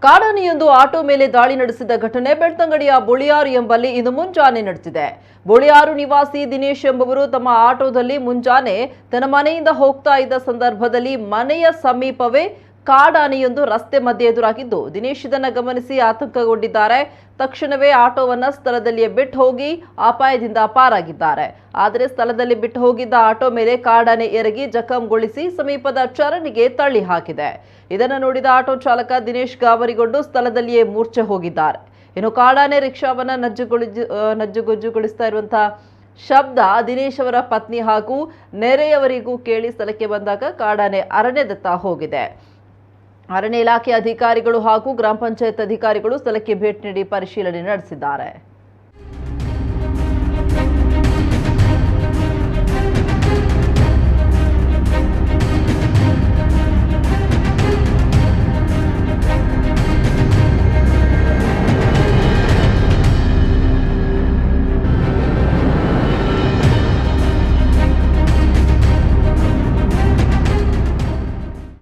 ಕಾಡಾನೆಯೊಂದು auto ಮೇಲೆ ದಾಳಿ ನಡೆಸಿದ ಘಟನೆ ಬೆಳ್ತಂಗಡಿಯ ಬೊಳಿಯಾರು ಎಂಬಲ್ಲಿ ಇಂದು ಮುಂಜಾನೆ ನಡೆದಿದೆ. ಬೊಳಿಯಾರು ನಿವಾಸಿ ದಿನೇಶ್ ಎಂಬುವರು ತಮ್ಮ ಆಟೋದಲ್ಲಿ ಮುಂಜಾನೆ ತನ್ನ ಮನೆಯಿಂದ ಹೋಗ್ತಾ ಇದ್ದ ಸಂದರ್ಭದಲ್ಲಿ ಮನೆಯ ಸಮೀಪವೇ ಕಾಡಾನೆಯೊಂದು ರಸ್ತೆ ಮಧ್ಯೆ ಎದುರಾಗಿದ್ದು ದಿನೇಶ್ ಇದನ್ನು ಗಮನಿಸಿ ಆತಂಕಗೊಂಡಿದ್ದಾರೆ. ತಕ್ಷಣವೇ ಆಟೋವನ್ನ ಸ್ಥಳದಲ್ಲಿಯೇ ಬಿಟ್ಟು ಹೋಗಿ ಅಪಾಯದಿಂದ ಪಾರಾಗಿದ್ದಾರೆ. ಆದರೆ ಸ್ಥಳದಲ್ಲಿ ಬಿಟ್ಟು ಹೋಗಿದ್ದ ಆಟೋ ಮೇಲೆ ಕಾಡಾನೆ ಎರಗಿ ಜಖಂಗೊಳಿಸಿ ಸಮೀಪದ ಚರಂಡಿಗೆ ತಳ್ಳಿ ಹಾಕಿದೆ. ಇದನ್ನು ನೋಡಿದ ಆಟೋ ಚಾಲಕ ದಿನೇಶ್ ಗಾಬರಿಗೊಂಡು ಸ್ಥಳದಲ್ಲಿಯೇ ಮೂರ್ಛೆ ಹೋಗಿದ್ದಾರೆ. ಇನ್ನು ಕಾಡಾನೆ ರಿಕ್ಷಾವನ್ನ ನಜ್ಜುಗೊಜ್ಜುಗೊಳಿಸ್ತಾ ಇರುವಂತಹ ಶಬ್ದ ದಿನೇಶ್ ಅವರ ಪತ್ನಿ ಹಾಗೂ ನೆರೆಯವರಿಗೂ ಕೇಳಿ ಸ್ಥಳಕ್ಕೆ ಬಂದಾಗ ಕಾಡಾನೆ ಅರಣ್ಯದತ್ತ ಹೋಗಿದೆ. ಅರಣ್ಯ ಇಲಾಖೆ ಅಧಿಕಾರಿಗಳು ಹಾಗೂ ಗ್ರಾಮ ಪಂಚಾಯತ್ ಅಧಿಕಾರಿಗಳು ಸ್ಥಳಕ್ಕೆ ಭೇಟಿ ನೀಡಿ ಪರಿಶೀಲನೆ ನಡೆಸಿದ್ದಾರೆ.